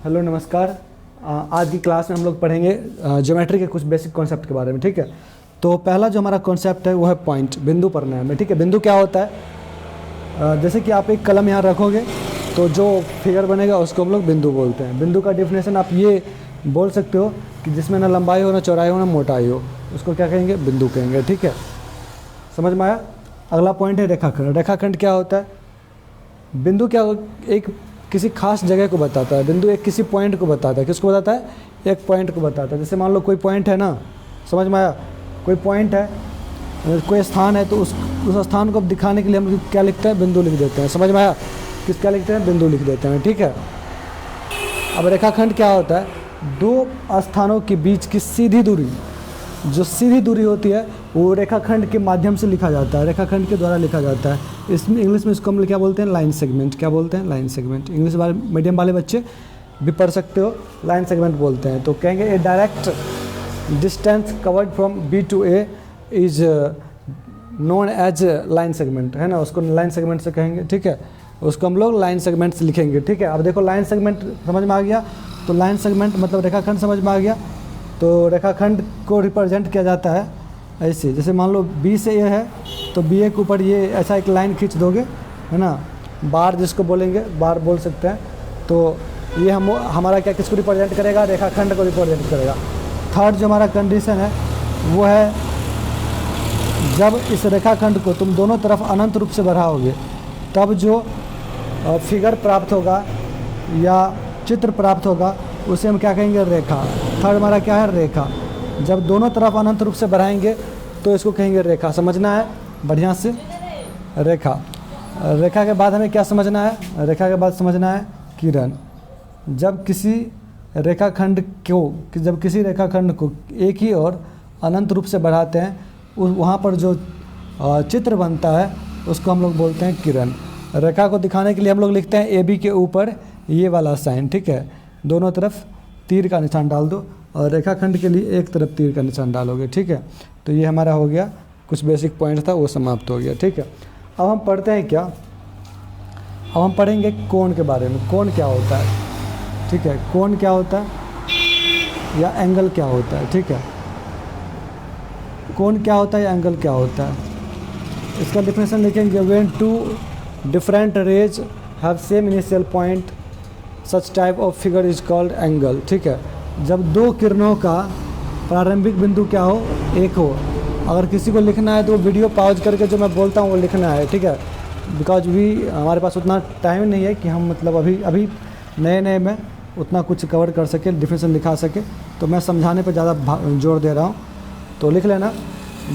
Hello नमस्कार। आज की क्लास में हम लोग पढ़ेंगे ज्योमेट्री के कुछ बेसिक कॉन्सेप्ट के बारे में। ठीक है, तो पहला जो हमारा कॉन्सेप्ट है वो है पॉइंट, बिंदु पढ़ना है हमें। ठीक है, बिंदु क्या होता है? जैसे कि आप एक कलम यहाँ रखोगे तो जो फिगर बनेगा उसको हम लोग बिंदु बोलते हैं। बिंदु का डेफिनेशन आप ये बोल सकते हो कि जिसमें ना लंबाई हो, ना चौड़ाई हो, ना मोटाई हो, उसको क्या कहेंगे? बिंदु कहेंगे। ठीक है, समझ में आया? अगला पॉइंट है रेखाखंड। रेखाखंड क्या होता है? बिंदु क्या एक किसी खास जगह को बताता है। बिंदु एक किसी पॉइंट को बताता है। किसको बताता है? एक पॉइंट को बताता है। जैसे मान लो कोई पॉइंट है ना, समझ में आया? कोई पॉइंट है, कोई स्थान है, तो उस स्थान को दिखाने के लिए हम क्या लिखते हैं? बिंदु लिख देते हैं। समझ में आया? क्या लिखते हैं? बिंदु लिख देते हैं। ठीक है, अब रेखाखंड क्या होता है? दो स्थानों के बीच की सीधी दूरी, जो सीधी दूरी होती है वो रेखाखंड के माध्यम से लिखा जाता है, रेखाखंड के द्वारा लिखा जाता है। इसमें इंग्लिश में इसको हम क्या बोलते हैं? Line segment. क्या बोलते हैं? Line segment. इंग्लिश वाले मीडियम वाले बच्चे भी पढ़ सकते हो, लाइन सेगमेंट बोलते हैं। तो कहेंगे a direct distance covered from B to A is known as line segment, है ना? उसको लाइन सेगमेंट से कहेंगे। ठीक है, उसको हम लोग लाइन सेगमेंट से लिखेंगे। ठीक है, अब देखो लाइन सेगमेंट समझ में आ गया। तो लाइन सेगमेंट मतलब रेखाखंड समझ में आ गया। तो रेखाखंड को रिप्रेजेंट किया जाता है ऐसे, जैसे मान लो बी से ए है तो बी ए के ऊपर ये ऐसा एक लाइन खींच दोगे, है ना? बार जिसको बोलेंगे, बार बोल सकते हैं। तो ये हमारा क्या किसको रिप्रेजेंट करेगा? रेखाखंड को रिप्रेजेंट करेगा। थर्ड जो हमारा कंडीशन है वो है जब इस रेखाखंड को तुम दोनों तरफ अनंत रूप से बढ़ाओगे तब जो फिगर प्राप्त होगा या चित्र प्राप्त होगा उसे हम क्या कहेंगे? रेखा। थर्ड हमारा क्या है? रेखा। जब दोनों तरफ अनंत रूप से बढ़ाएंगे तो इसको कहेंगे रेखा। समझना है बढ़िया से? रेखा। रेखा के बाद हमें क्या समझना है? रेखा के बाद समझना है किरण। जब किसी रेखाखंड को एक ही और अनंत रूप से बढ़ाते हैं वहाँ पर जो चित्र बनता है उसको हम लोग बोलते हैं किरण। रेखा को दिखाने के लिए हम लोग लिखते हैं ए बी के ऊपर ये वाला साइन। ठीक है, दोनों तरफ तीर का निशान डाल दो और रेखाखंड के लिए एक तरफ तीर का निशान डालोगे। ठीक है, तो ये हमारा हो गया, कुछ बेसिक पॉइंट था वो समाप्त हो गया। ठीक है, अब हम पढ़ते हैं क्या? अब हम पढ़ेंगे कोण के बारे में। कोण क्या होता है? ठीक है, कोण क्या होता है या एंगल क्या होता है? ठीक है, कोण क्या होता है या एंगल क्या होता है? इसका डिफिनेशन लिखेंगे when two different rays have same initial point such type of figure is called angle. ठीक है, जब दो किरणों का प्रारंभिक बिंदु क्या हो? एक हो। अगर किसी को लिखना है तो वीडियो पॉज करके जो मैं बोलता हूँ वो लिखना है। ठीक है, बिकॉज हमारे पास उतना टाइम नहीं है कि हम मतलब अभी नए में उतना कुछ कवर कर सके, डिफिनेशन लिखा सके, तो मैं समझाने पर ज़्यादा जोर दे रहा हूँ। तो लिख लेना,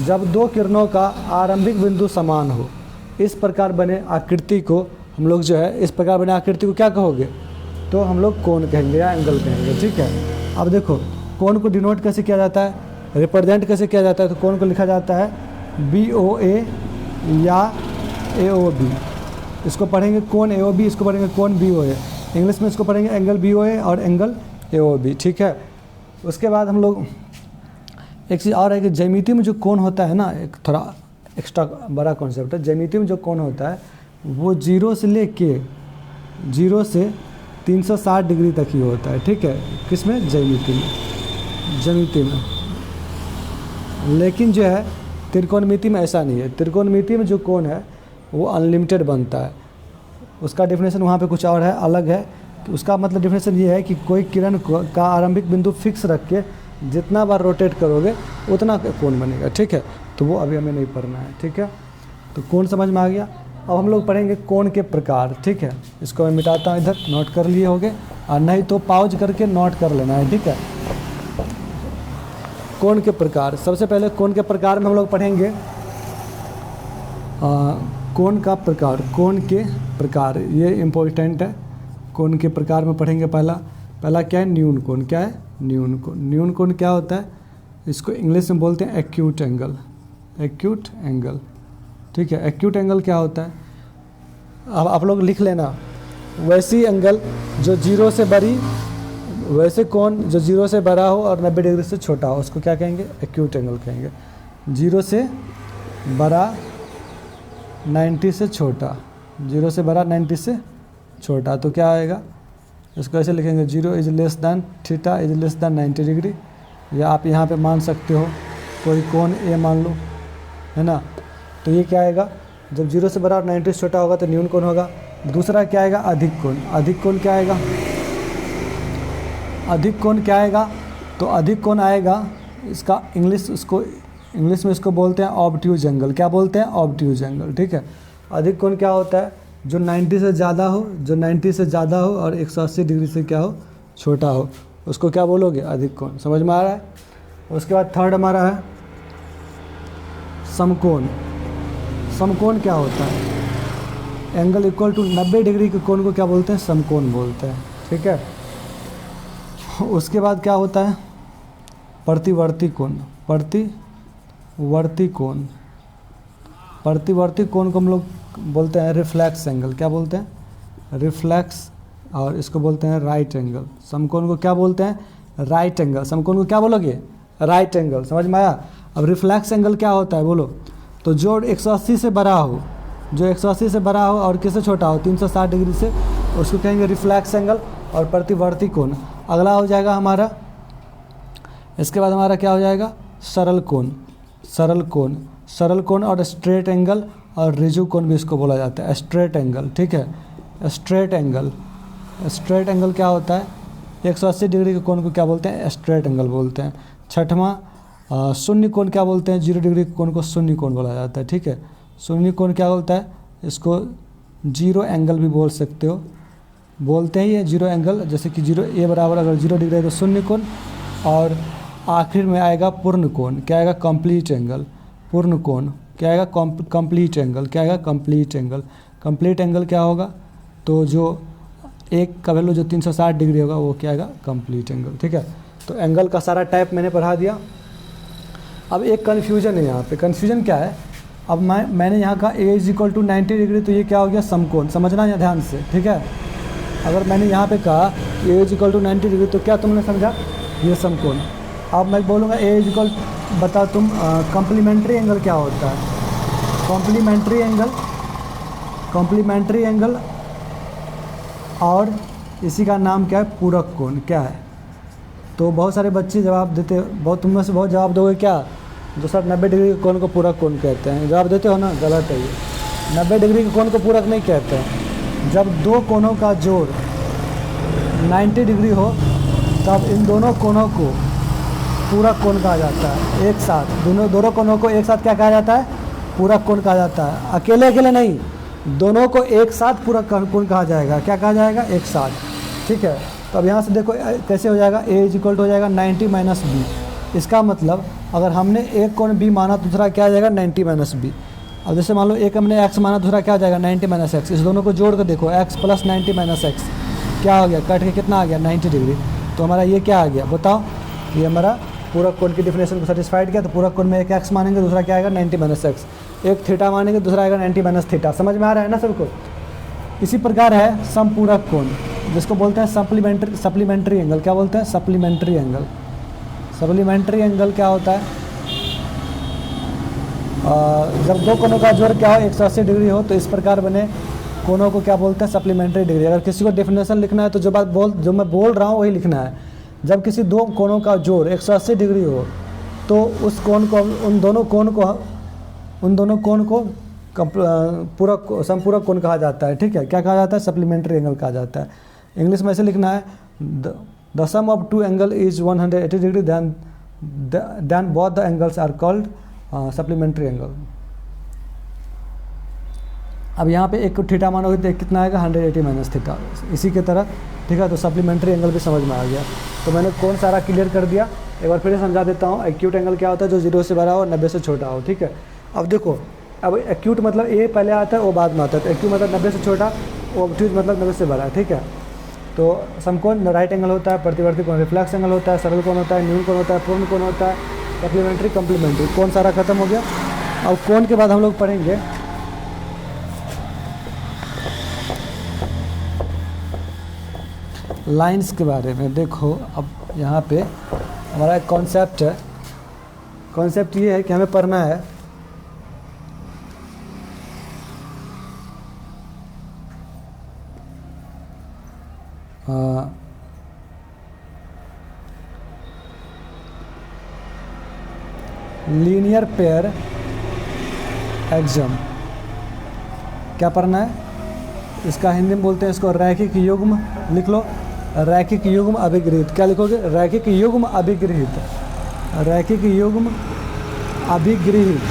जब दो किरणों का आरंभिक बिंदु समान हो, इस प्रकार बने आकृति को हम लोग जो है, इस प्रकार बने आकृति को क्या कहोगे? तो हम लोग कोण कहेंगे या एंगल कहेंगे। ठीक है, अब देखो कोण को डिनोट कैसे किया जाता है, रिप्रेजेंट कैसे किया जाता है? तो कोण को लिखा जाता है BOA या AOB। इसको पढ़ेंगे कोण AOB, इसको पढ़ेंगे कोण BOA। इंग्लिश में इसको पढ़ेंगे एंगल BOA और एंगल AOB। ठीक है, उसके बाद हम लोग एक चीज़ और है कि ज्यामिति में जो कोण होता है ना, एक थोड़ा एक्स्ट्रा बड़ा कॉन्सेप्ट है। ज्यामिति में जो कोण होता है वो 0 से 360 डिग्री तक ही होता है। ठीक है, किसमें? ज्यामिति में। लेकिन जो है त्रिकोणमिति में ऐसा नहीं है। त्रिकोणमिति में जो कोण है वो अनलिमिटेड बनता है। उसका डेफिनेशन वहाँ पे कुछ और है, अलग है। तो उसका मतलब डेफिनेशन ये है कि कोई किरण का आरंभिक बिंदु फिक्स रख के जितना बार रोटेट करोगे उतना कोण बनेगा। ठीक है, तो वो अभी हमें नहीं पढ़ना है। ठीक है, तो कोण समझ में आ गया। अब हम लोग पढ़ेंगे कोण के प्रकार। ठीक है, इसको मैं मिटाता हूँ, इधर नोट कर लिए होगे, और नहीं तो पॉज करके नोट कर लेना है। ठीक है, कोण के प्रकार। सबसे पहले कोण के प्रकार में हम लोग पढ़ेंगे कोण का प्रकार। कोण के प्रकार ये इम्पोर्टेंट है। कोण के प्रकार में पढ़ेंगे पहला क्या है? न्यून कोण। क्या है? न्यून कोण। न्यून कोण क्या होता है? इसको इंग्लिश में बोलते हैं एक्यूट एंगल। Acute angle. ठीक है, एक्यूट एंगल क्या होता है? अब आप लोग लिख लेना, वैसी एंगल जो 0 से बड़ी, वैसे कोण जो 0 से बड़ा हो और 90 डिग्री से छोटा हो, उसको क्या कहेंगे? एक्यूट एंगल कहेंगे। 0 से बड़ा 90 से छोटा, 0 से बड़ा 90 से छोटा, तो क्या आएगा? इसको ऐसे लिखेंगे 0 is less than theta is less than 90 degree, या आप यहाँ पे मान सकते हो कोई कोण ए मान लो, है ना। तो ये क्या आएगा, जब 0 से बड़ा और 90 से छोटा होगा तो न्यून कोण होगा। दूसरा क्या आएगा, अधिक कोण। अधिक कोण क्या आएगा, अधिक कोण क्या आएगा, तो अधिक कोण आएगा इसका इंग्लिश में इसको बोलते हैं ऑब्ट्यूज एंगल। क्या बोलते हैं, ऑब्ट्यूज एंगल, ठीक है। अधिक कोण क्या होता है, जो 90 से ज़्यादा हो, जो 90 से ज़्यादा हो और 180 डिग्री से क्या हो, छोटा हो, उसको क्या बोलोगे, अधिक कोण। समझ में आ रहा है। उसके बाद थर्ड हमारा है समकोण। समकोण क्या होता है, एंगल इक्वल टू 90 डिग्री के कोण को क्या बोलते हैं, समकोण बोलते हैं, ठीक है। उसके बाद क्या होता है, प्रतिवर्ती कोण। प्रतिवर्ती कोण, प्रतिवर्ती कोण को हम लोग बोलते हैं रिफ्लेक्स एंगल। क्या बोलते हैं, रिफ्लेक्स, और इसको बोलते हैं राइट एंगल। समकोण को क्या बोलते हैं, राइट एंगल। समकोण को क्या बोलोगे, राइट एंगल। समझ में आया। अब रिफ्लेक्स एंगल क्या होता है बोलो, तो जो 180 से बड़ा हो, जो 180 से बड़ा हो और किससे छोटा हो, 360 डिग्री से, उसको कहेंगे रिफ्लेक्स एंगल और प्रतिवर्ती कोण। अगला हो जाएगा हमारा, इसके बाद हमारा क्या हो जाएगा, सरल कोण। सरल कोण, सरल कोण और स्ट्रेट एंगल और रिजु कोण भी इसको बोला जाता है, स्ट्रेट एंगल, ठीक है। स्ट्रेट एंगल, स्ट्रेट एंगल क्या होता है, 180 डिग्री के कोण को क्या बोलते हैं, स्ट्रेट एंगल बोलते हैं। छठवां शून्य कोण क्या बोलते हैं, 0 डिग्री के कोण को शून्य कोण बोला जाता है, ठीक है। शून्य कोण क्या बोलता है, इसको जीरो एंगल भी बोल सकते हो, बोलते हैं ये जीरो एंगल। जैसे कि 0 ए बराबर अगर 0 डिग्री है तो शून्य कोण, और आखिर में आएगा पूर्ण कोण। क्या आएगा, कंप्लीट एंगल। पूर्ण कोण क्या आएगा, कंप्लीट एंगल। क्या आएगा, कंप्लीट एंगल। कंप्लीट एंगल क्या होगा, तो जो एक का वैल्यू जो 360 डिग्री होगा वो क्या आएगा, कंप्लीट एंगल, ठीक है। तो एंगल का सारा टाइप मैंने पढ़ा दिया। अब एक कन्फ्यूजन है यहाँ पे। कन्फ्यूजन क्या है, अब मैंने यहाँ का ए इज इक्वल टू 90 डिग्री, तो ये क्या हो गया, समकोण। समझना यहाँ ध्यान से, ठीक है। अगर मैंने यहाँ पे कहा ए इज इक्वल टू 90 डिग्री, तो क्या तुमने समझा, ये समकोण। अब मैं बोलूँगा ए इज इक्वल, बता तुम कॉम्प्लीमेंट्री एंगल क्या होता है। कॉम्प्लीमेंट्री एंगल, कॉम्प्लीमेंट्री एंगल और इसी का नाम क्या है, पूरक कोण। क्या है, तो बहुत सारे बच्चे जवाब देते, बहुत तुम में से बहुत जवाब दोगे क्या, जो सर 90 डिग्री के कोण को पूरक कोण कहते हैं। जवाब देते हो ना, गलत है ये। 90 डिग्री के कोण को पूरक नहीं कहते हैं। जब दो कोणों का जोड़ 90 डिग्री हो तब इन दोनों कोणों को पूरक कोण कहा जाता है। एक साथ दोनों कोणों को एक साथ क्या कहा जाता है, पूरक कोण कहा जाता है। अकेले अकेले नहीं, दोनों को एक साथ पूरक कोण कहा जाएगा। क्या कहा जाएगा, एक साथ, ठीक है। तो अब यहाँ से देखो कैसे हो जाएगा, ए इज इक्वल टू हो जाएगा 90 माइनस बी। इसका मतलब अगर हमने एक कोण बी माना, दूसरा क्या आ जाएगा, 90 माइनस बी। अब जैसे मान लो एक हमने एक्स माना, दूसरा क्या आ जाएगा, 90 माइनस एक्स। इस दोनों को जोड़ कर देखो, एक्स प्लस 90 माइनस एक्स क्या हो गया, कट के कितना आ गया, 90 डिग्री। तो हमारा ये क्या आ गया, बताओ। ये हमारा पूरक कोण की डिफिनेशन को सेटिस्फाइड किया। तो पूरक कोण में एक एक्स मानेंगे, दूसरा क्या आएगा, 90 माइनस एक्स। एक थीटा मानेंगे, दूसरा आएगा 90 माइनस थीटा। समझ में आ रहा है ना सबको। इसी प्रकार है समपूरक कोण, जिसको बोलते हैं सप्लीमेंट्री एंगल। क्या बोलते हैं, सप्लीमेंट्री एंगल। सप्लीमेंट्री एंगल क्या होता है, जब दो कोणों का जोड़ क्या हो, 180 डिग्री हो, तो इस प्रकार बने कोणों को क्या बोलते हैं, सप्लीमेंट्री डिग्री। अगर किसी को डेफिनेशन लिखना है तो जो मैं बोल रहा हूँ वही लिखना है। जब किसी दो कोणों का जोड़ 180 डिग्री हो तो उस कोण को, उन दोनों कोण को पूरक संपूरक कोण कहा जाता है, ठीक है। क्या कहा जाता है, सप्लीमेंट्री एंगल कहा जाता है। इंग्लिश में ऐसे लिखना है, the sum of two angle is 180 degree, then both the angles are called supplementary angle. अब यहाँ पे एक थीटा मानोगे तो कितना आएगा, 180 माइनस थीटा। इसी के तरह, ठीक है। तो सप्लीमेंट्री एंगल भी समझ में आ गया। तो मैंने कौन सारा क्लियर कर दिया, एक बार फिर से समझा देता हूँ। एक्यूट एंगल क्या होता है, जो 0 से बड़ा हो, 90 से छोटा हो, ठीक है। अब देखो, अब एक्यूट मतलब ए पहले आता है, वो बाद में आता है। तो एक्यूट मतलब 90 से छोटा, ऑब्ट्यूज मतलब 90 से बड़ा, ठीक है। तो समकोण राइट एंगल होता है, प्रतिवर्ती कोण रिफ्लेक्स एंगल होता है, सरल कोण होता है, न्यून कोण होता है, पूर्ण कोण होता है, सप्लीमेंट्री, कॉम्प्लीमेंट्री। कोण सारा खत्म हो गया। अब कोण के बाद हम लोग पढ़ेंगे लाइंस के बारे में। देखो अब यहाँ पे हमारा एक कॉन्सेप्ट है। कॉन्सेप्ट ये है कि हमें पढ़ना है लीनियर पेयर एक्सम, क्या पढ़ना है इसका हिंदी में बोलते हैं इसको रैखिक युग्म, लिख लो रैखिक युग्म अभिगृहित। क्या लिखोगे? रैखिक युग्म अभिगृहित, रैखिक युग्म अभिगृहित,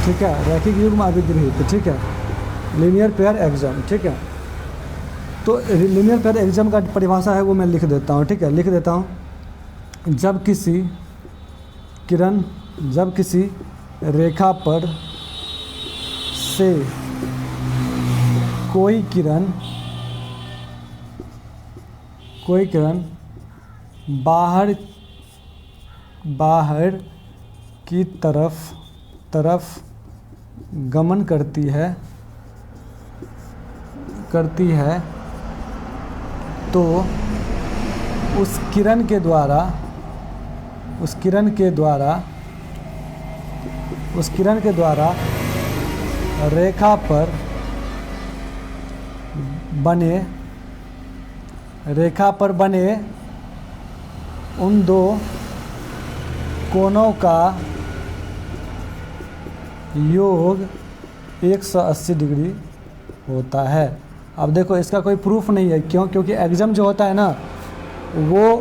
ठीक है, रैखिक युग्म अभिगृहित, ठीक है, लीनियर पेयर एक्सम, ठीक है। तो लीनियर पेयर एक्सम का परिभाषा है वो मैं लिख देता हूँ, ठीक है, लिख देता हूँ। जब किसी किरण, जब किसी रेखा पर से कोई किरण बाहर की तरफ गमन करती है तो उस किरण के द्वारा रेखा पर बने उन दो कोनों का योग 180 डिग्री होता है। अब देखो इसका कोई प्रूफ नहीं है, क्यों? क्योंकि एक्सम जो होता है ना वो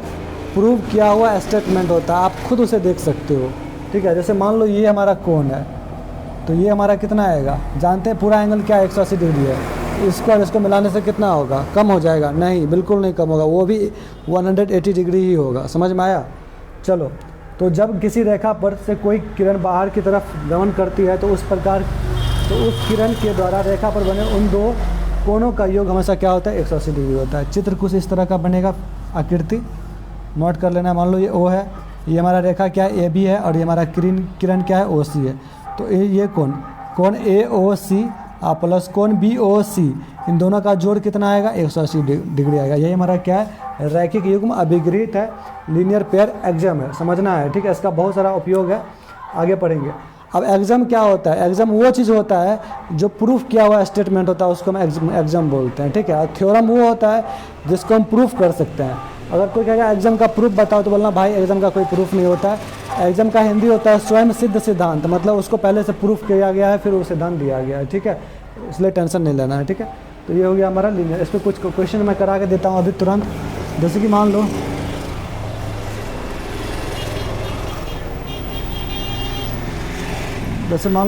प्रूव किया हुआ स्टेटमेंट होता है, आप खुद उसे देख सकते हो, ठीक है। जैसे मान लो ये हमारा कोण है, तो ये हमारा कितना आएगा? जानते हैं पूरा एंगल क्या 180 डिग्री है, इसको और इसको मिलाने से कितना होगा? कम हो जाएगा? नहीं, बिल्कुल नहीं कम होगा, वो भी 180 डिग्री ही होगा। समझ में आया? चलो, तो जब किसी रेखा पर से कोई किरण बाहर की तरफ गमन करती है तो उस किरण के द्वारा रेखा पर बने उन दो कोणों का योग हमेशा क्या होता है? 180 डिग्री होता है। चित्र कुछ इस तरह का बनेगा, आकृति नोट कर लेना। मान लो ये O है, ये हमारा रेखा क्या है? AB है, और ये हमारा किरण क्या है? OC है। तो ये कोण AOC प्लस कोण BOC, इन दोनों का जोड़ कितना आएगा? 180 डिग्री आएगा। यही हमारा क्या है? रैखिक युग्म अभिगृहित है, लीनियर पेयर एक्सम है। समझना है, ठीक है। इसका बहुत सारा उपयोग है, आगे पढ़ेंगे। अब एक्सम क्या होता है? एक्सम वो चीज़ होता है जो प्रूफ किया हुआ स्टेटमेंट होता है, उसको हम एक्सम बोलते हैं, ठीक है। और थ्योरम वो होता है जिसको हम प्रूफ कर सकते हैं। अगर कोई कहेगा एक्सम का प्रूफ बताओ, तो बोलना भाई एक्सम का कोई प्रूफ नहीं होता है। एक्सम का हिंदी होता है स्वयं सिद्ध सिद्धांत, मतलब उसको पहले से प्रूफ किया गया है, फिर वो सिद्धांत दिया गया है, ठीक है। इसलिए टेंशन नहीं लेना है, ठीक है। तो ये हो गया हमारा लीनियर। इस पर कुछ क्वेश्चन मैं करा के देता हूँ अभी तुरंत। जैसे कि मान लो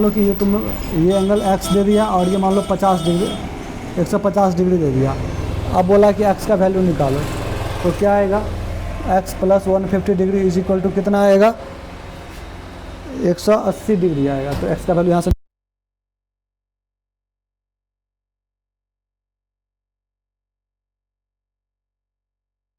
कि ये एंगल x दे दिया, और ये मान लो 50 डिग्री 150 डिग्री दे दिया। अब बोला कि x का वैल्यू निकालो, तो क्या आएगा? x plus 150 degree is equal to कितना आएगा? 180 डिग्री आएगा। तो x का वैल्यू यहाँ से